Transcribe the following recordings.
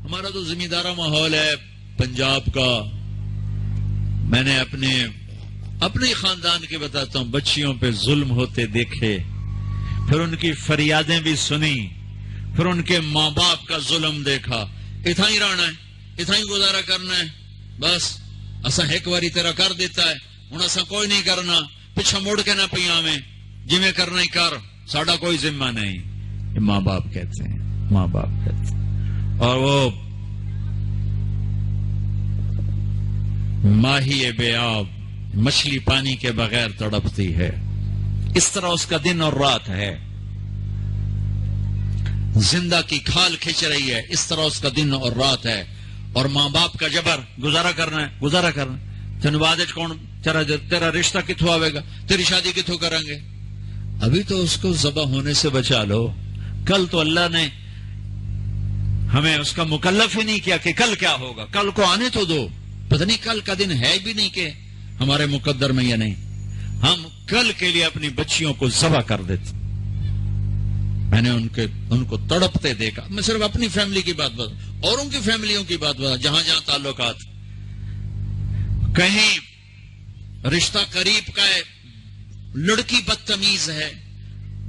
ہمارا تو زمیندارہ ماحول ہے پنجاب کا. میں نے اپنے خاندان کے بتاتا ہوں، بچیوں پہ ظلم ہوتے دیکھے، پھر ان کی فریادیں بھی سنی، پھر ان کے ماں باپ کا ظلم دیکھا. اتنا ہی رہنا ہے، اتنا ہی گزارا کرنا ہے، بس اسا ایک باری تیرا کر دیتا ہے، ہوں اسا کوئی نہیں کرنا، پیچھا مڑ کے نہ پیا میں، جی میں کرنا ہی کر، ساڈا کوئی ذمہ نہیں. یہ ماں باپ کہتے ہیں، ماں باپ کہتے ہیں. اور وہ ماہی بے آب، مچھلی پانی کے بغیر تڑپتی ہے، اس طرح اس کا دن اور رات ہے. زندہ کی کھال کھچ رہی ہے، اس طرح اس کا دن اور رات ہے. اور ماں باپ کا جبر، گزارا کرنا ہے، گزارا کرنا ہے. تین بعد کون تیرا رشتہ کتوں آئے گا، تیری شادی کتوں کریں گے؟ ابھی تو اس کو ذبح ہونے سے بچا لو. کل تو اللہ نے ہمیں اس کا مکلف ہی نہیں کیا کہ کل کیا ہوگا، کل کو آنے تو دو. پتہ نہیں کل کا دن ہے بھی نہیں کہ ہمارے مقدر میں یا نہیں. ہم کل کے لیے اپنی بچیوں کو ذبح کر دیتے. میں نے ان کو تڑپتے دیکھا. میں صرف اپنی فیملی کی بات بتا، اوروں کی فیملیوں کی بات بتا، جہاں جہاں تعلقات. کہیں رشتہ قریب کا ہے، لڑکی بدتمیز ہے،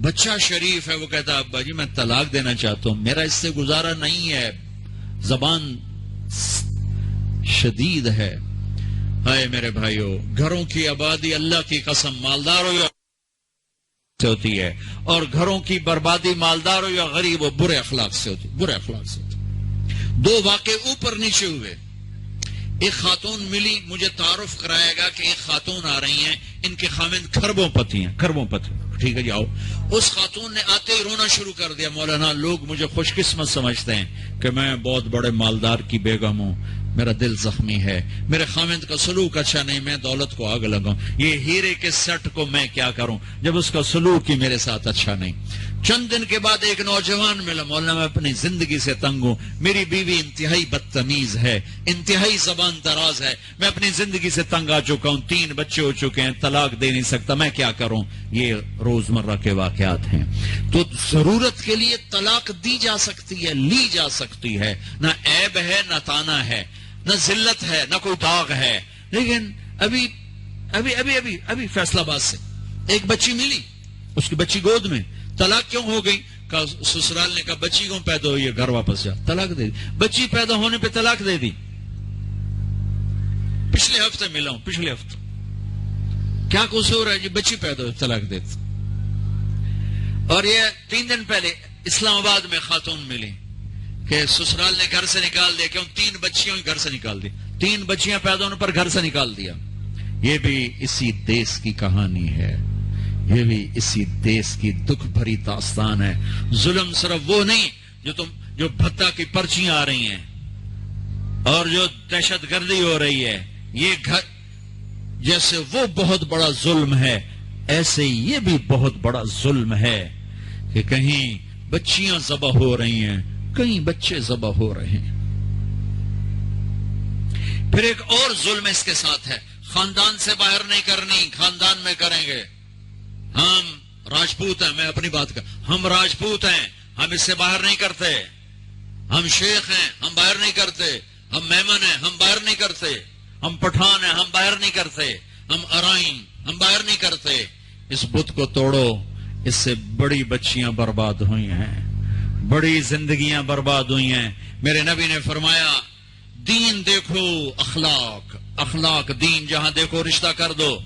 بچہ شریف ہے، وہ کہتا ابا جی میں طلاق دینا چاہتا ہوں، میرا اس سے گزارا نہیں ہے، زبان شدید ہے. ہائے میرے بھائیو، گھروں کی آبادی اللہ کی قسم مالدار ہو یا سے ہوتی ہے، اور گھروں کی بربادی مالدار ہو یا غریب ہو برے اخلاق سے ہوتی، برے اخلاق سے ہوتی. دو واقعے اوپر نیچے ہوئے. ایک خاتون ملی، مجھے تعارف کرایا گا کہ ایک خاتون آ رہی ہیں، ان کے خاوند کھربوں پتی ہیں، کھربوں پتی. ٹھیک ہے جی آؤ. اس خاتون نے آتے ہی رونا شروع کر دیا، مولانا لوگ مجھے خوش قسمت سمجھتے ہیں کہ میں بہت بڑے مالدار کی بیگم ہوں، میرا دل زخمی ہے، میرے خاوند کا سلوک اچھا نہیں، میں دولت کو آگ لگاؤں، یہ ہیرے کے سیٹ کو میں کیا کروں جب اس کا سلوک ہی میرے ساتھ اچھا نہیں. چند دن کے بعد ایک نوجوان ملا، مولانا میں اپنی زندگی سے تنگ ہوں، میری بیوی انتہائی بدتمیز ہے، انتہائی زبان دراز ہے، میں اپنی زندگی سے تنگ آ چکا ہوں، 3 بچے ہو چکے ہیں، طلاق دے نہیں سکتا، میں کیا کروں. یہ روزمرہ کے واقعات ہیں. تو ضرورت کے لیے طلاق دی جا سکتی ہے، لی جا سکتی ہے، نہ عیب ہے نہ تانا ہے، نہ ذلت ہے نہ کوئی داغ ہے. لیکن ابھی فیصلہ آباد سے ایک بچی ملی، اس کی بچی گود میں، طلاق کیوں ہو گئی؟ سسرال نے کہا بچی کیوں پیدا ہوئی ہے، گھر واپس جا. طلاق دے دی. بچی پیدا ہونے پہ طلاق دے دی. پچھلے ہفتے ملا ہوں، پچھلے ہفتے. کیا قصور ہے جی؟ بچی پیدا ہوئی طلاق دے دی. اور یہ 3 دن پہلے اسلام آباد میں خاتون ملی کہ سسرال نے گھر سے نکال دیا، کیوں 3 بچیوں گھر سے نکال دی، 3 بچیاں پیدا ہونے پر گھر سے نکال دیا. یہ بھی اسی دیس کی کہانی ہے، یہ بھی اسی دیس کی دکھ بھری داستان ہے. ظلم صرف وہ نہیں جو بھتہ کی پرچیاں آ رہی ہیں اور جو دہشت گردی ہو رہی ہے، یہ گھر جیسے وہ بہت بڑا ظلم ہے، ایسے یہ بھی بہت بڑا ظلم ہے کہ کہیں بچیاں ذبح ہو رہی ہیں، کئی بچے ذبح ہو رہے ہیں. پھر ایک اور ظلم اس کے ساتھ ہے، خاندان سے باہر نہیں کرنی، خاندان میں کریں گے. ہم راجپوت ہیں، میں اپنی بات کر، ہم راجپوت ہیں، ہم اس سے باہر نہیں کرتے. ہم شیخ ہیں، ہم باہر نہیں کرتے. ہم میمن ہیں، ہم باہر نہیں کرتے. ہم پٹھان ہیں، ہم باہر نہیں کرتے. ہم ارائن، ہم باہر نہیں کرتے. اس بت کو توڑو، اس سے بڑی بچیاں برباد ہوئی ہیں، بڑی زندگیاں برباد ہوئی ہیں. میرے نبی نے فرمایا دین دیکھو، اخلاق، اخلاق دین جہاں دیکھو رشتہ کر دو.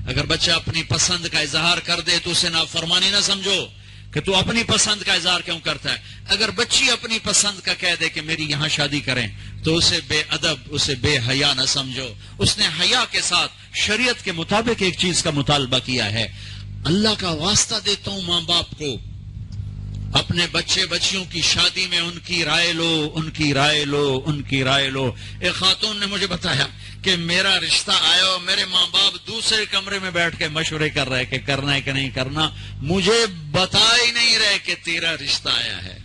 اگر بچہ اپنی پسند کا اظہار کر دے تو اسے نافرمانی نہ سمجھو کہ تو اپنی پسند کا اظہار کیوں کرتا ہے. اگر بچی اپنی پسند کا کہہ دے کہ میری یہاں شادی کریں تو اسے بے ادب، اسے بے حیا نہ سمجھو. اس نے حیا کے ساتھ شریعت کے مطابق ایک چیز کا مطالبہ کیا ہے. اللہ کا واسطہ دیتا ہوں ماں باپ کو، اپنے بچے بچیوں کی شادی میں ان کی رائے لو، ان کی رائے لو، ان کی رائے لو. ایک خاتون نے مجھے بتایا کہ میرا رشتہ آیا اور میرے ماں باپ دوسرے کمرے میں بیٹھ کے مشورے کر رہے کہ کرنا ہے کہ نہیں کرنا، مجھے بتا ہی نہیں رہے کہ تیرا رشتہ آیا ہے.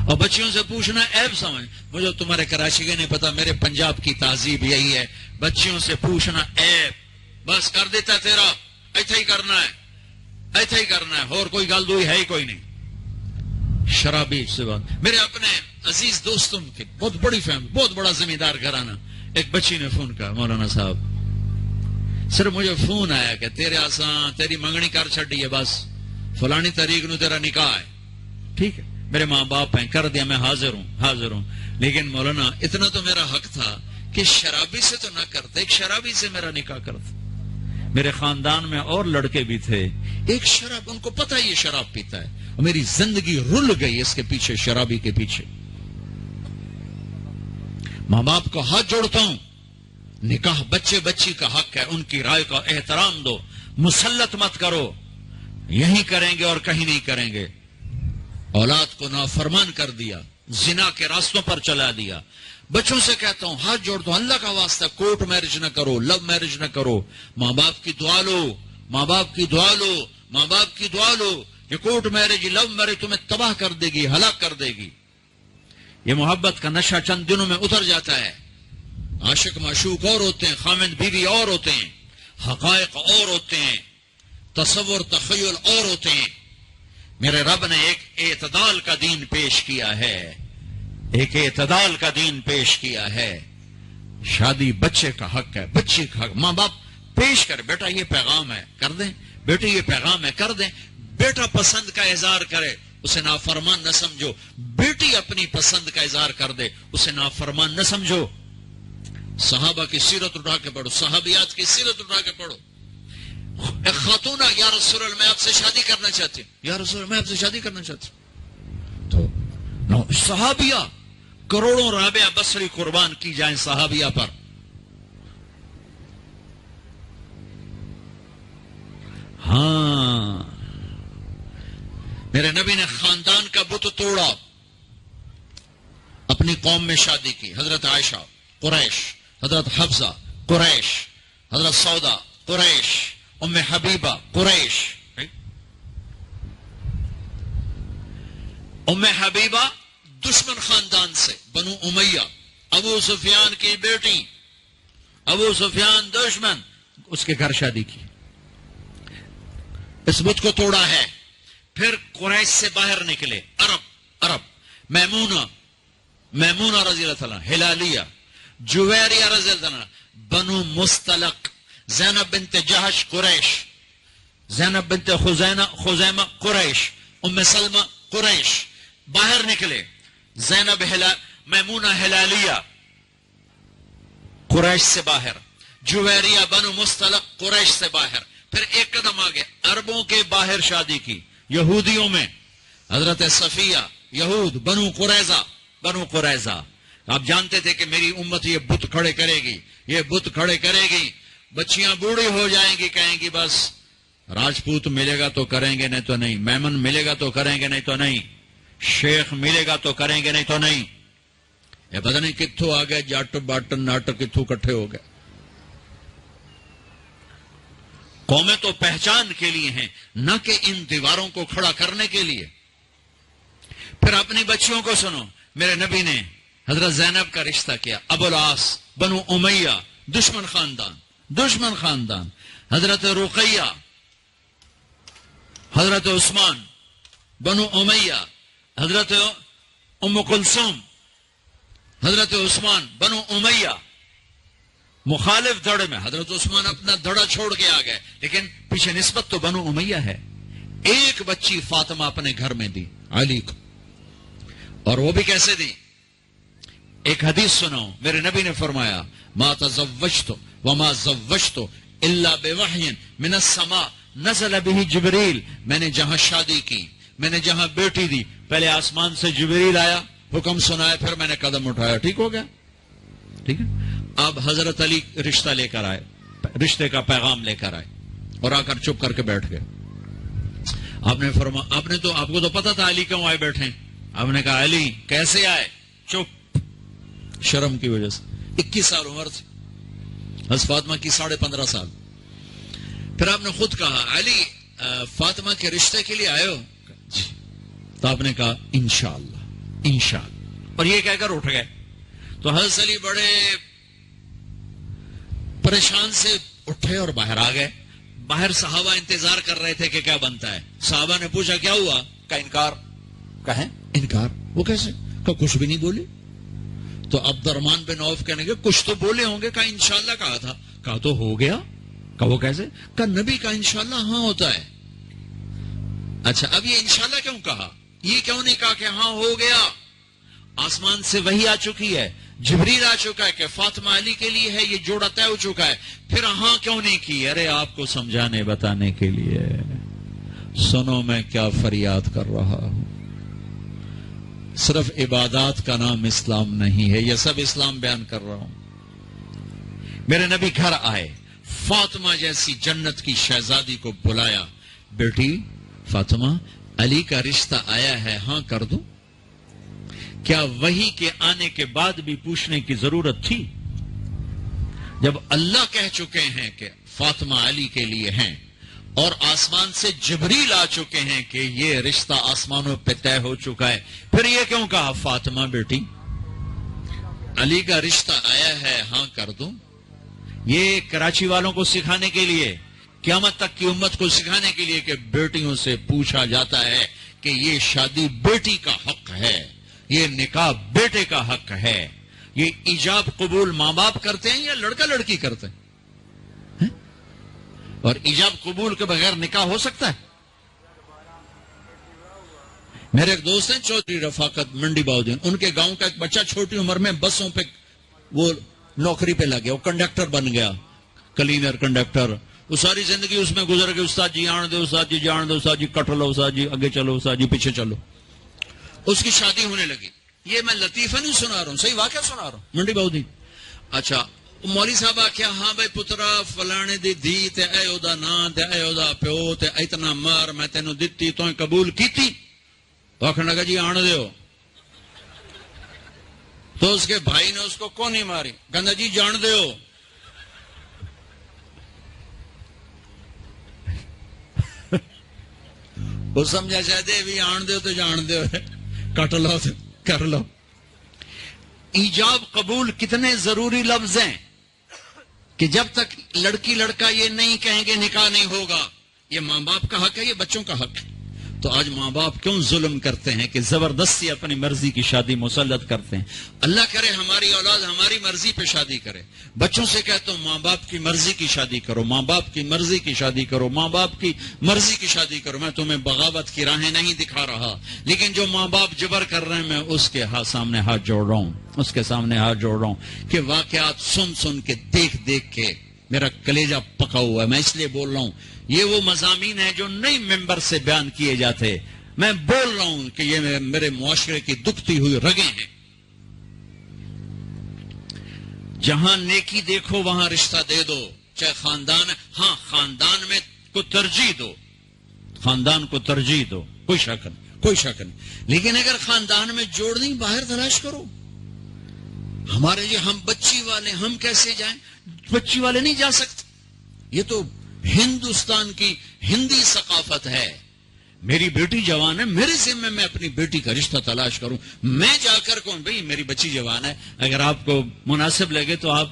اور بچیوں سے پوچھنا عیب سمجھ، مجھے تمہارے کراچی کے نہیں پتا، میرے پنجاب کی تہذیب یہی ہے، بچیوں سے پوچھنا عیب. بس کر دیتا تیرا، ایسا ہی کرنا ہے، ایسا ہی کرنا ہے، اور کوئی گل دوئی ہے ہی کوئی نہیں. شرابی سے بات. میرے اپنے عزیز دوستوں کے بہت بڑی فیملی، بہت بڑا زمیندار گھرانہ. ایک بچی نے فون کہا، مولانا صاحب صرف مجھے فون آیا کہ تیرے آسان تیری منگنی کر چھڑی ہے، بس فلانی تاریخ نو تیرا نکاح ہے. ٹھیک ہے، میرے ماں باپ ہیں، کر دیا، میں حاضر ہوں. لیکن مولانا اتنا تو میرا حق تھا کہ شرابی سے تو نہ کرتے، ایک شرابی سے میرا نکاح کرتے. میرے خاندان میں اور لڑکے بھی تھے، ایک شراب، ان کو پتہ یہ شراب پیتا ہے، اور میری زندگی رل گئی اس کے پیچھے، شرابی کے پیچھے. ماں باپ کو ہاتھ جوڑتا ہوں، نکاح بچے بچی کا حق ہے، ان کی رائے کا احترام دو، مسلط مت کرو. یہی کریں گے اور کہیں نہیں کریں گے. اولاد کو نافرمان کر دیا، زنا کے راستوں پر چلا دیا. بچوں سے کہتا ہوں، ہاتھ جوڑتا ہوں، اللہ کا واسطہ کورٹ میرج نہ کرو، لو میرج نہ کرو. ماں باپ کی دعا لو، ماں باپ کی دعا لو، ماں باپ کی دعا لو. یہ کورٹ میرج، لو میرج تمہیں تباہ کر دے گی، ہلاک کر دے گی. یہ محبت کا نشہ چند دنوں میں اتر جاتا ہے. عاشق معشوق اور ہوتے ہیں، خامند بیوی اور ہوتے ہیں، حقائق اور ہوتے ہیں، تصور تخیل اور ہوتے ہیں. میرے رب نے ایک اعتدال کا دین پیش کیا ہے، ایک اعتدال کا دین پیش کیا ہے. شادی بچے کا حق ہے، بچے کا حق. ماں باپ پیش کر، بیٹا یہ پیغام ہے، کر دیں، بیٹے یہ پیغام ہے، کر دیں. بیٹا پسند کا اظہار کرے، اسے نافرمان نہ سمجھو. بیٹی اپنی پسند کا اظہار کر دے، اسے نافرمان نہ سمجھو. صحابہ کی سیرت اٹھا کے پڑھو، صحابیات کی سیرت اٹھا کے پڑھو. ایک خاتون، یا رسول اللہ میں آپ سے شادی کرنا چاہتی ہوں، یا رسول اللہ میں آپ سے شادی کرنا چاہتی ہوں. تو صحابیہ کروڑوں رابعہ بصری قربان کی جائیں صحابیہ پر. ہاں، میرے نبی نے خاندان کا بت توڑا، اپنی قوم میں شادی کی. حضرت عائشہ قریش، حضرت حفصہ قریش، حضرت سودا قریش، ام حبیبہ قریش. ام حبیبہ دشمن خاندان سے، بنو امیہ، ابو سفیان کی بیٹی، ابو سفیان دشمن، اس کے گھر شادی کی. اس بت کو توڑا ہے. پھر قریش سے باہر نکلے، عرب، میمونہ رضی اللہ تعالیٰ، ہلالیہ، جویریہ رضی اللہ تعالیٰ، بنو مستلق، زینب بنت جہش قریش، زینب بنت خزیمہ قریش، ام سلمہ قریش. باہر نکلے، میمونہ ہلالیہ قریش سے باہر، جویریہ بنو مستلق قریش سے باہر. پھر ایک قدم آگے، عربوں کے باہر شادی کی، یہودیوں میں، حضرت صفیہ، یہود، بنو قریظہ. آپ جانتے تھے کہ میری امت یہ بت کھڑے کرے گی، یہ بت کھڑے کرے گی. بچیاں بوڑھی ہو جائیں گی، کہیں گی بس راجپوت ملے گا تو کریں گے، نہیں تو نہیں. میمن ملے گا تو کریں گے، نہیں تو نہیں. شیخ ملے گا تو کریں گے، نہیں تو نہیں. یہ پتہ نہیں کتھوں آ گئے جٹ بٹ نٹ، کتھوں کٹھے ہو گئے. قومیں تو پہچان کے لیے ہیں، نہ کہ ان دیواروں کو کھڑا کرنے کے لیے. پھر اپنی بچیوں کو سنو، میرے نبی نے حضرت زینب کا رشتہ کیا، ابو العاص، بنو امیہ، دشمن خاندان. حضرت رقیہ، حضرت عثمان، بنو امیہ، حضرت ام کلثوم، حضرت عثمان، بنو امیہ. مخالف دھڑے میں حضرت عثمان اپنا دھڑا چھوڑ کے آ گئے، لیکن پیچھے نسبت تو بنو امیہ ہے. ایک بچی فاطمہ اپنے گھر میں دی علی کو، اور وہ بھی کیسے دی؟ ایک حدیث سنو، میرے نبی نے فرمایا، ما تزوجت وما زوجت الا بوحی من السماء نزل به جبریل. میں نے جہاں شادی کی، میں نے جہاں بیٹی دی، پہلے آسمان سے جبریل آیا، حکم سنایا، پھر میں نے قدم اٹھایا. ٹھیک ہو گیا؟ ٹھیک ہے. اب حضرت علی رشتہ لے کر آئے، رشتے کا پیغام لے کر آئے، اور آ کر چپ کر کے بیٹھ گئے. آپ نے فرمایا، آپ کو تو پتا تھا علی کیوں آئے بیٹھے. آپ نے کہا علی کیسے آئے؟ چپ، شرم کی وجہ سے. 21 سال عمر تھی حضرت فاطمہ کی، 15.5 سال. پھر آپ نے خود کہا، علی فاطمہ کے رشتے کے لیے آئے ہو؟ جی. تو آپ نے کہا انشاءاللہ، اور یہ کہہ کر اٹھ گئے. تو حضرت علی بڑے پریشان سے اٹھے اور باہر آ گئے. باہر صحابہ انتظار کر رہے تھے کہ کیا بنتا ہے. صحابہ نے پوچھا کیا ہوا؟ کا انکار. کہیں انکار؟ وہ کیسے؟ کہ کچھ بھی نہیں بولے. تو عبد الرحمن بن عوف کہنے لگے کچھ تو بولے ہوں گے. کہا انشاءاللہ کہا تھا. کہا تو ہو گیا. کہا وہ کیسے؟ کہا نبی کا انشاءاللہ ہاں ہوتا ہے. اچھا اب یہ انشاءاللہ کیوں کہا؟ یہ کیوں نہیں کہا کہ ہاں ہو گیا؟ آسمان سے وحی آ چکی ہے, جبریل آ چکا ہے کہ فاطمہ علی کے لیے ہے, یہ جوڑا طے ہو چکا ہے, پھر ہاں کیوں نہیں کی؟ ارے آپ کو سمجھانے بتانے کے لیے. سنو میں کیا فریاد کر رہا ہوں. صرف عبادات کا نام اسلام نہیں ہے. یہ سب اسلام بیان کر رہا ہوں. میرے نبی گھر آئے, فاطمہ جیسی جنت کی شہزادی کو بلایا. بیٹی فاطمہ, علی کا رشتہ آیا ہے, ہاں کر دو. کیا وحی کے آنے کے بعد بھی پوچھنے کی ضرورت تھی؟ جب اللہ کہہ چکے ہیں کہ فاطمہ علی کے لیے ہیں, اور آسمان سے جبریل آ چکے ہیں کہ یہ رشتہ آسمانوں پہ طے ہو چکا ہے, پھر یہ کیوں کہا فاطمہ بیٹی علی کا رشتہ آیا ہے, ہاں کر دو؟ یہ کراچی والوں کو سکھانے کے لیے, قیامت تک کی امت کو سکھانے کے لیے کہ بیٹیوں سے پوچھا جاتا ہے کہ یہ شادی بیٹی کا حق ہے, یہ نکاح بیٹے کا حق ہے. یہ ایجاب قبول ماں باپ کرتے ہیں یا لڑکا لڑکی کرتے ہیں؟ اور ایجاب قبول کے بغیر نکاح ہو سکتا ہے؟ میرے ایک دوست ہیں چودھری رفاقت منڈی باؤدین, ان کے گاؤں کا ایک بچہ چھوٹی عمر میں بسوں پہ وہ نوکری پہ لگ گیا, وہ کنڈکٹر بن گیا, کلینر کنڈکٹر. وہ ساری زندگی اس میں گزر گئی. استاد جی آن دو, استاد جی جان دو, استاد جی کٹ لو, استاد جی آگے چلو, استاد جی پیچھے چلو. اس کی شادی ہونے لگی. یہ میں لطیفہ نہیں سنا رہا ہوں, صحیح واقعہ سنا رہا ہوں. منڈی باؤدین. اچھا مولوی صاحب آخیا ہاں بھائی پترا فلانے دی دھی تے اے او دا نام تے اے او دا پیو تے اتنا مار میں تینوں دتی تو قبول کیتی. تو آخر لگا جی آن دیو. تو اس کے بھائی نے اس کو کونی ماری, کہندا جی جان دیو. وہ سمجھا شاید بھی آن دیو تو جان دیو, کٹ لو تو کر لو. ایجاب قبول کتنے ضروری لفظ ہیں کہ جب تک لڑکی لڑکا یہ نہیں کہیں گے نکاح نہیں ہوگا. یہ ماں باپ کا حق ہے, یہ بچوں کا حق ہے. تو آج ماں باپ کیوں ظلم کرتے ہیں کہ زبردستی اپنی مرضی کی شادی مسلط کرتے ہیں؟ اللہ کرے ہماری اولاد ہماری مرضی پہ شادی کرے. بچوں سے کہتا ہوں ماں باپ کی مرضی کی شادی کرو, ماں باپ کی مرضی کی شادی کرو, ماں باپ کی مرضی کی شادی کرو. میں تمہیں بغاوت کی راہیں نہیں دکھا رہا, لیکن جو ماں باپ جبر کر رہے ہیں میں اس کے سامنے ہاتھ جوڑ رہا ہوں, اس کے سامنے ہاتھ جوڑ رہا ہوں کہ واقعات سن سن کے دیکھ دیکھ کے میرا کلیجہ پکا ہوا ہے. میں اس لیے بول رہا ہوں یہ وہ مضامین ہیں جو نئی ممبر سے بیان کیے جاتے. میں بول رہا ہوں کہ یہ میرے معاشرے کی دکھتی ہوئی رگیں ہیں. جہاں نیکی دیکھو وہاں رشتہ دے دو, چاہے خاندان ہے. ہاں خاندان میں کو ترجیح دو, خاندان کو ترجیح دو, کوئی شک نہیں, کوئی شک نہیں. لیکن اگر خاندان میں جوڑ نہیں باہر تلاش کرو. ہمارے یہ ہم بچی والے, ہم کیسے جائیں؟ بچی والے نہیں جا سکتے. یہ تو ہندوستان کی ہندی ثقافت ہے. میری بیٹی جوان ہے, میرے ذمہ میں اپنی بیٹی کا رشتہ تلاش کروں. میں جا کر کون بھئی میری بچی جوان ہے, اگر آپ کو مناسب لگے تو آپ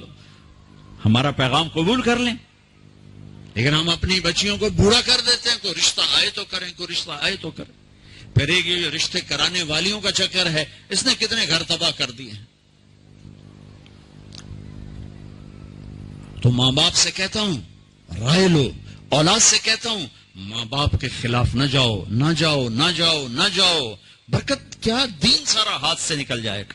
ہمارا پیغام قبول کر لیں. لیکن ہم اپنی بچیوں کو بوڑھا کر دیتے ہیں. کوئی رشتہ آئے تو کریں, کوئی رشتہ آئے تو کریں. پھر ایک یہ رشتے کرانے والیوں کا چکر ہے, اس نے کتنے گھر تباہ کر دیے ہیں. تو ماں باپ سے کہتا ہوں رائے لو, اولاد سے کہتا ہوں ماں باپ کے خلاف نہ جاؤ, نہ جاؤ, نہ جاؤ, نہ جاؤ. برکت کیا, دین سارا ہاتھ سے نکل جائے گا.